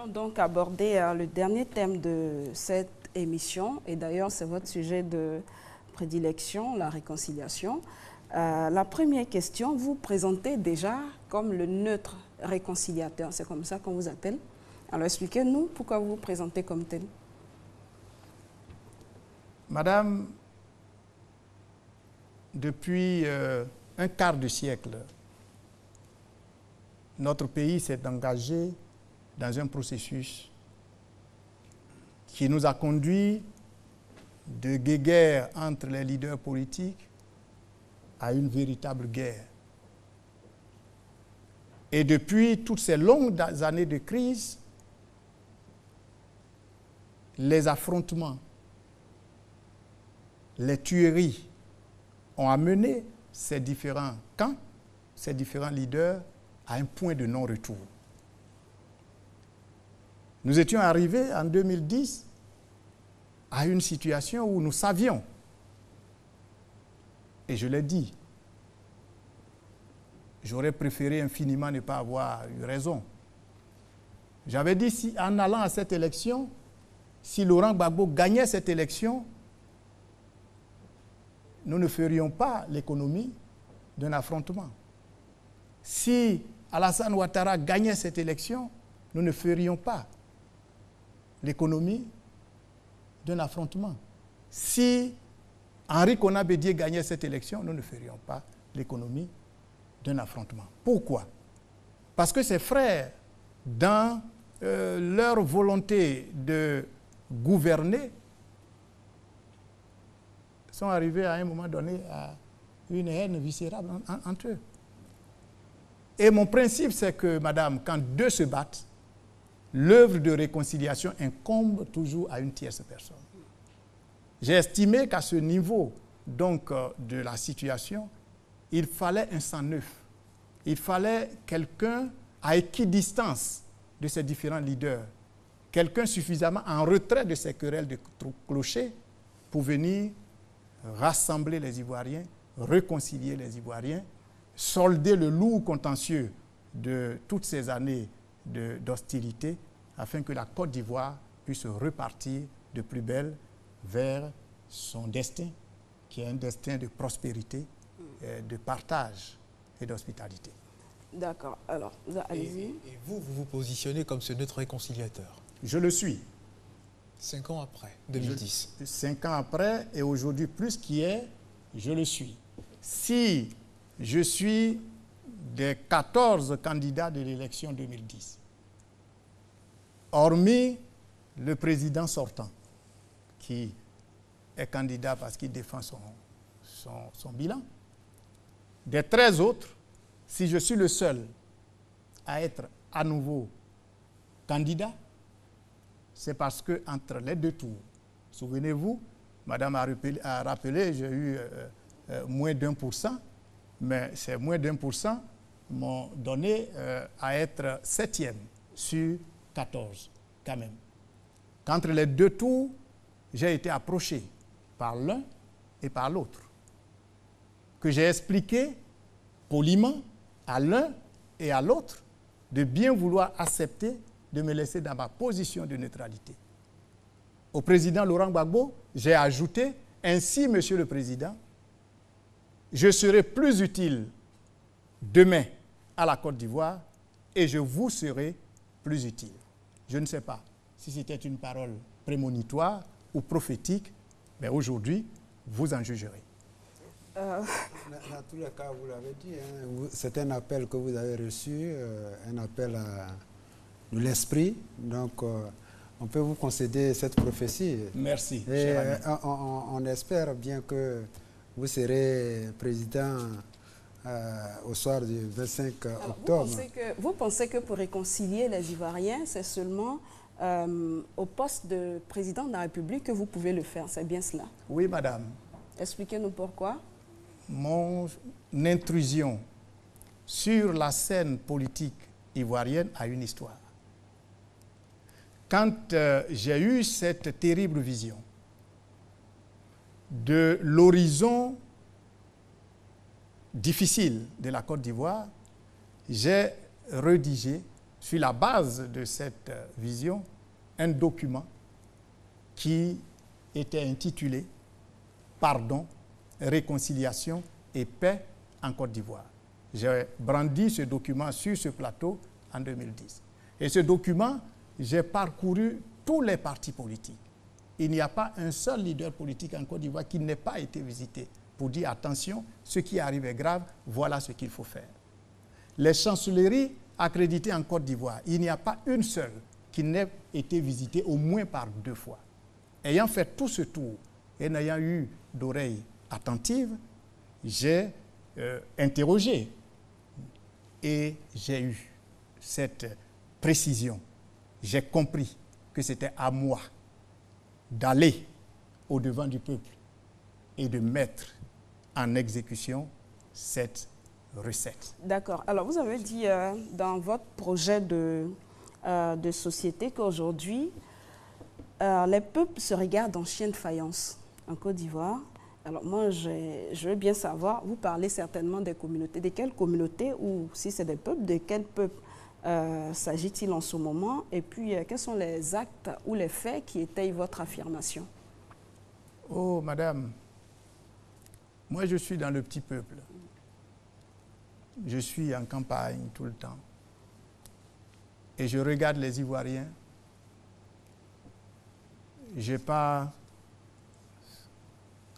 allons donc aborder le dernier thème de cette émission, et d'ailleurs c'est votre sujet de prédilection, la réconciliation. La première question, vous présentez déjà comme le neutre réconciliateur, c'est comme ça qu'on vous appelle. Alors expliquez-nous pourquoi vous vous présentez comme tel. Madame, depuis un quart de siècle, notre pays s'est engagé dans un processus qui nous a conduit de guéguerre entre les leaders politiques à une véritable guerre. Et depuis toutes ces longues années de crise, les affrontements, les tueries ont amené ces différents camps, ces différents leaders à un point de non-retour. Nous étions arrivés en 2010 à une situation où nous savions, et je l'ai dit, j'aurais préféré infiniment ne pas avoir eu raison. J'avais dit, si, en allant à cette élection, si Laurent Gbagbo gagnait cette élection, nous ne ferions pas l'économie d'un affrontement. Si Alassane Ouattara gagnait cette élection, nous ne ferions pas l'économie d'un affrontement. Si Henri Konan Bédié gagnait cette élection, nous ne ferions pas l'économie d'un affrontement. Pourquoi? Parce que ces frères, dans leur volonté de gouverner, sont arrivés à un moment donné à une haine viscérable entre eux. Et mon principe, c'est que, madame, quand deux se battent, l'œuvre de réconciliation incombe toujours à une tierce personne. J'ai estimé qu'à ce niveau donc, de la situation, il fallait un sang neuf. Il fallait quelqu'un à équidistance de ces différents leaders, quelqu'un suffisamment en retrait de ces querelles de clochers pour venir rassembler les Ivoiriens, réconcilier les Ivoiriens, solder le lourd contentieux de toutes ces années d'hostilité afin que la Côte d'Ivoire puisse repartir de plus belle vers son destin, qui est un destin de prospérité, de partage et d'hospitalité. D'accord. Alors, allez-y. Et vous vous positionnez comme ce neutre réconciliateur. Je le suis. 5 ans après, 2010. 5 ans après, et aujourd'hui plus qu'hier, je le suis. Si je suis des 14 candidats de l'élection 2010, hormis le président sortant, qui est candidat parce qu'il défend son bilan, des 13 autres, si je suis le seul à être à nouveau candidat, c'est parce que entre les deux tours, souvenez-vous, madame a rappelé, j'ai eu moins d'1%, mais ces moins d'1% m'ont donné à être 7e sur 14, quand même. Qu'entre les deux tours, j'ai été approché par l'un et par l'autre, que j'ai expliqué poliment à l'un et à l'autre de bien vouloir accepter de me laisser dans ma position de neutralité. Au président Laurent Gbagbo, j'ai ajouté, ainsi, Monsieur le Président, je serai plus utile demain à la Côte d'Ivoire et je vous serai plus utile. Je ne sais pas si c'était une parole prémonitoire ou prophétique, mais aujourd'hui, vous en jugerez. Dans tous les cas, vous l'avez dit, hein, c'est un appel que vous avez reçu, un appel de l'esprit. Donc, on peut vous concéder cette prophétie. Merci. Et on espère bien que vous serez président au soir du 25 octobre. Vous pensez que pour réconcilier les Ivoiriens, c'est seulement au poste de président de la République que vous pouvez le faire, c'est bien cela? Oui, madame. Expliquez-nous pourquoi. Mon intrusion sur la scène politique ivoirienne a une histoire. Quand j'ai eu cette terrible vision de l'horizon difficile de la Côte d'Ivoire, j'ai rédigé sur la base de cette vision, un document qui était intitulé « Pardon, réconciliation et paix en Côte d'Ivoire ». J'ai brandi ce document sur ce plateau en 2010. Et ce document, j'ai parcouru tous les partis politiques. Il n'y a pas un seul leader politique en Côte d'Ivoire qui n'ait pas été visité pour dire attention, ce qui arrive est grave, voilà ce qu'il faut faire. Les chancelleries accréditées en Côte d'Ivoire, il n'y a pas une seule qui n'ait été visitée au moins par 2 fois. Ayant fait tout ce tour et n'ayant eu d'oreilles attentives, j'ai interrogé et j'ai eu cette précision. J'ai compris que c'était à moi d'aller au-devant du peuple et de mettre en exécution cette recette. D'accord. Alors, vous avez dit dans votre projet de société qu'aujourd'hui, les peuples se regardent en chien de faïence en Côte d'Ivoire. Alors, moi, je veux bien savoir, vous parlez certainement des communautés. De quelles communautés ou si c'est des peuples, de quel peuple s'agit-il en ce moment? Et puis, quels sont les actes ou les faits qui étayent votre affirmation? Oh, madame, moi, je suis dans le petit peuple. Je suis en campagne tout le temps. Et je regarde les Ivoiriens. Je n'ai pas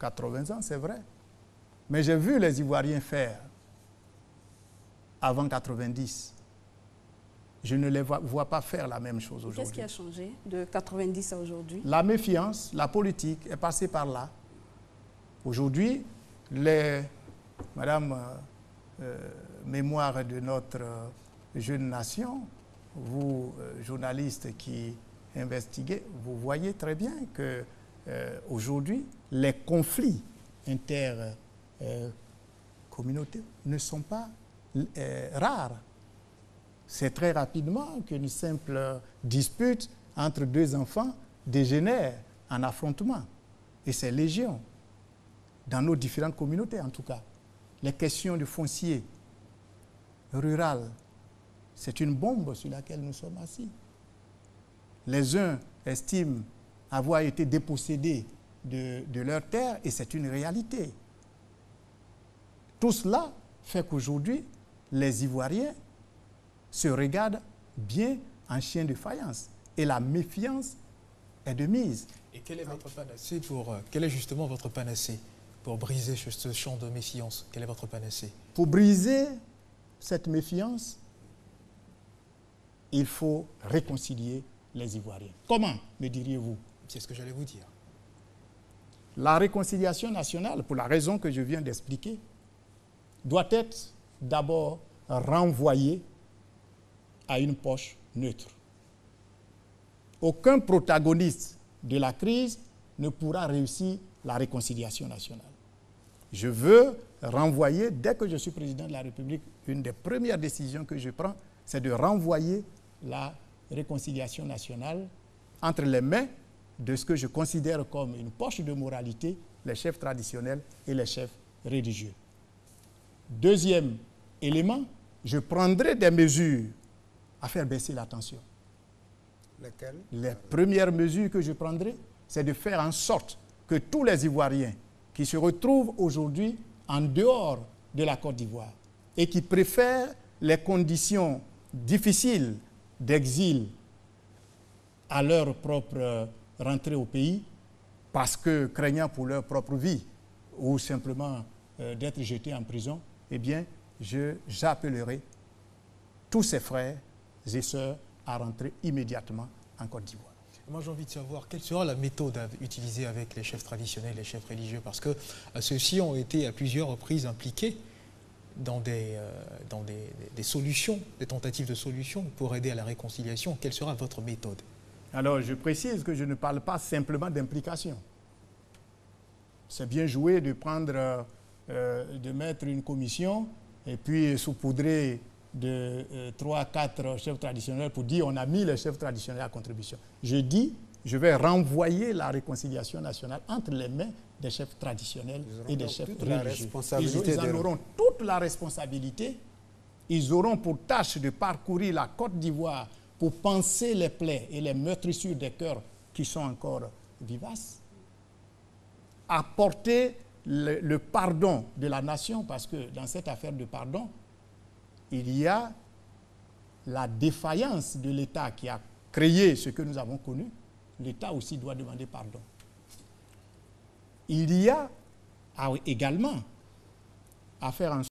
80 ans, c'est vrai. Mais j'ai vu les Ivoiriens faire avant 90. Je ne les vois pas faire la même chose aujourd'hui. Qu'est-ce qui a changé de 90 à aujourd'hui? La méfiance, la politique est passée par là. Aujourd'hui, Madame, mémoire de notre jeune nation, vous, journalistes qui investiguez, vous voyez très bien que aujourd'hui, les conflits intercommunautaires ne sont pas rares. C'est très rapidement qu'une simple dispute entre 2 enfants dégénère en affrontement. Et c'est légion, dans nos différentes communautés en tout cas. Les questions de foncier rural, c'est une bombe sur laquelle nous sommes assis. Les uns estiment avoir été dépossédés de leurs terres et c'est une réalité. Tout cela fait qu'aujourd'hui, les Ivoiriens se regardent bien en chien de faïence et la méfiance est de mise. Et quel est votre panacée quel est justement votre panacée pour briser ce champ de méfiance? Quel est votre panacée? Pour briser cette méfiance, il faut réconcilier les Ivoiriens. Comment, me diriez-vous? C'est ce que j'allais vous dire. La réconciliation nationale, pour la raison que je viens d'expliquer, doit être d'abord renvoyée à une poche neutre. Aucun protagoniste de la crise ne pourra réussir la réconciliation nationale. Je veux renvoyer, dès que je suis président de la République, une des premières décisions que je prends, c'est de renvoyer la réconciliation nationale entre les mains de ce que je considère comme une poche de moralité, les chefs traditionnels et les chefs religieux. Deuxième élément, je prendrai des mesures à faire baisser la tension. Lesquelles? Les premières mesures que je prendrai, c'est de faire en sorte que tous les Ivoiriens qui se retrouvent aujourd'hui en dehors de la Côte d'Ivoire et qui préfèrent les conditions difficiles d'exil à leur propre rentrée au pays parce que craignant pour leur propre vie ou simplement d'être jetés en prison, eh bien, j'appellerai tous ces frères et sœurs à rentrer immédiatement en Côte d'Ivoire. Moi, j'ai envie de savoir quelle sera la méthode à utiliser avec les chefs traditionnels, les chefs religieux, parce que ceux-ci ont été à plusieurs reprises impliqués dans des solutions, des tentatives de solutions pour aider à la réconciliation. Quelle sera votre méthode? Alors, je précise que je ne parle pas simplement d'implication. C'est bien joué de prendre, de mettre une commission et puis saupoudrer de 3 à 4 chefs traditionnels pour dire on a mis les chefs traditionnels à contribution. Je dis, je vais renvoyer la réconciliation nationale entre les mains des chefs traditionnels et des chefs religieux. Ils en auront toute la responsabilité. ils auront pour tâche de parcourir la Côte d'Ivoire pour panser les plaies et les meurtrissures des cœurs qui sont encore vivaces, apporter le pardon de la nation, parce que dans cette affaire de pardon, il y a la défaillance de l'État qui a créé ce que nous avons connu. L'État aussi doit demander pardon. Il y a également à faire en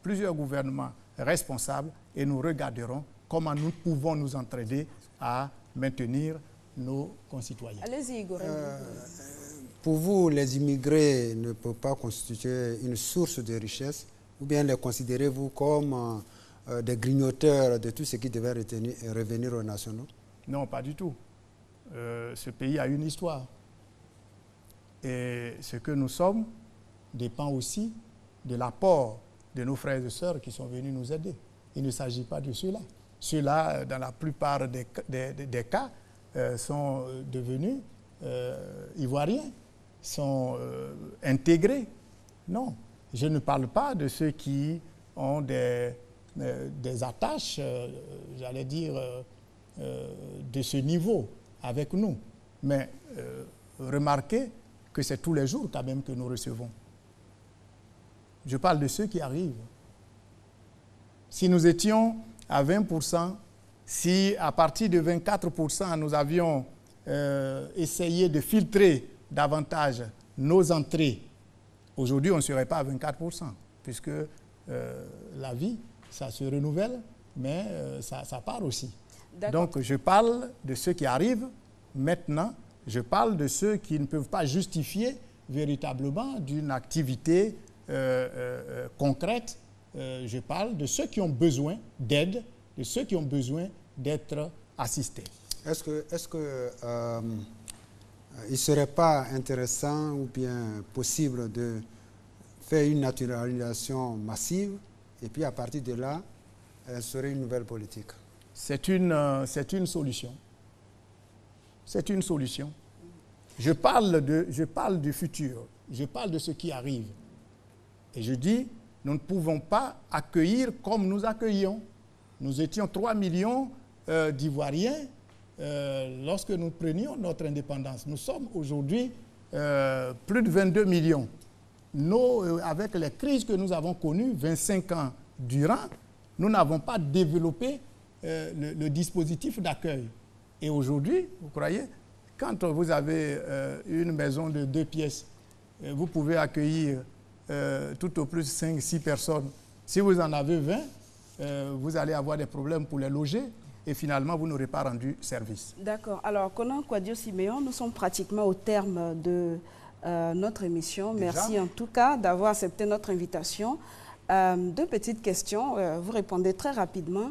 plusieurs gouvernements responsables et nous regarderons comment nous pouvons nous entraider à maintenir nos concitoyens. Allez-y, Igor. Pour vous, les immigrés ne peuvent pas constituer une source de richesse, ou bien les considérez-vous comme des grignoteurs de tout ce qui devait revenir aux nationaux? Non, pas du tout. Ce pays a une histoire. Et ce que nous sommes dépend aussi de l'apport de nos frères et sœurs qui sont venus nous aider. Il ne s'agit pas de ceux-là. Ceux-là, dans la plupart des cas, sont devenus ivoiriens, sont intégrés. Non, je ne parle pas de ceux qui ont des attaches, j'allais dire, de ce niveau avec nous. Mais remarquez que c'est tous les jours quand même que nous recevons. Je parle de ceux qui arrivent. Si nous étions à 20%, si à partir de 24%, nous avions essayé de filtrer davantage nos entrées, aujourd'hui, on ne serait pas à 24%, puisque la vie, ça se renouvelle, mais ça part aussi. Donc, je parle de ceux qui arrivent maintenant. Je parle de ceux qui ne peuvent pas justifier véritablement d'une activité concrète. Je parle de ceux qui ont besoin d'aide, de ceux qui ont besoin d'être assistés. Est-ce que il ne serait pas intéressant ou bien possible de faire une naturalisation massive et puis à partir de là, elle serait une nouvelle politique? C'est une solution. C'est une solution. Je parle du futur. Je parle de ce qui arrive. Et je dis, nous ne pouvons pas accueillir comme nous accueillions. Nous étions 3 millions d'Ivoiriens lorsque nous prenions notre indépendance. Nous sommes aujourd'hui plus de 22 millions. Avec les crises que nous avons connues, 25 ans durant, nous n'avons pas développé le dispositif d'accueil. Et aujourd'hui, vous croyez, quand vous avez une maison de 2 pièces, vous pouvez accueillir tout au plus 5-6 personnes. Si vous en avez 20, vous allez avoir des problèmes pour les loger et finalement, vous n'aurez pas rendu service. D'accord. Alors, Konan Kouadio Siméon, nous sommes pratiquement au terme de notre émission. Déjà? Merci en tout cas d'avoir accepté notre invitation. 2 petites questions. Vous répondez très rapidement.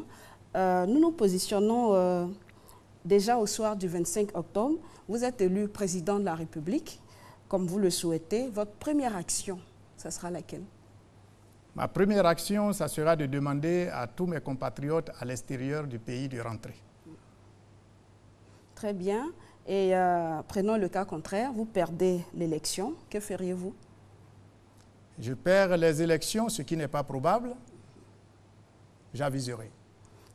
Nous nous positionnons déjà au soir du 25 octobre. Vous êtes élu président de la République, comme vous le souhaitez. Votre première action, ça sera laquelle? Ma première action, ça sera de demander à tous mes compatriotes à l'extérieur du pays de rentrer. Très bien. Et prenons le cas contraire, vous perdez l'élection. Que feriez-vous? Je perds les élections, ce qui n'est pas probable. J'aviserai.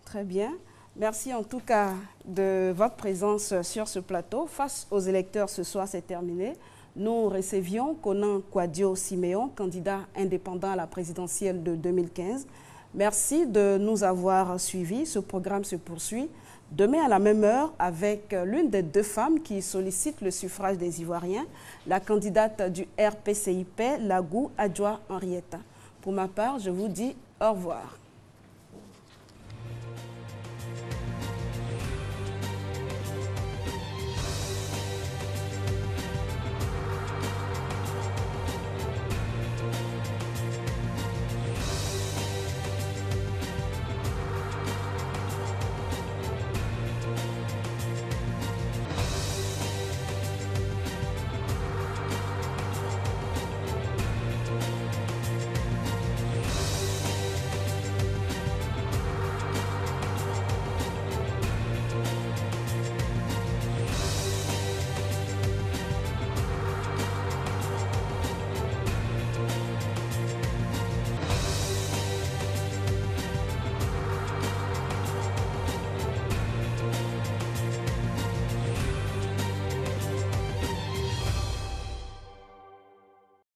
Très bien. Merci en tout cas de votre présence sur ce plateau. Face aux électeurs, ce soir, c'est terminé. Nous recevions Konan Kouadio Siméon, candidat indépendant à la présidentielle de 2015. Merci de nous avoir suivis. Ce programme se poursuit demain à la même heure avec l'une des 2 femmes qui sollicite le suffrage des Ivoiriens, la candidate du RPCIP, Lagou Adjoa Henrietta. Pour ma part, je vous dis au revoir.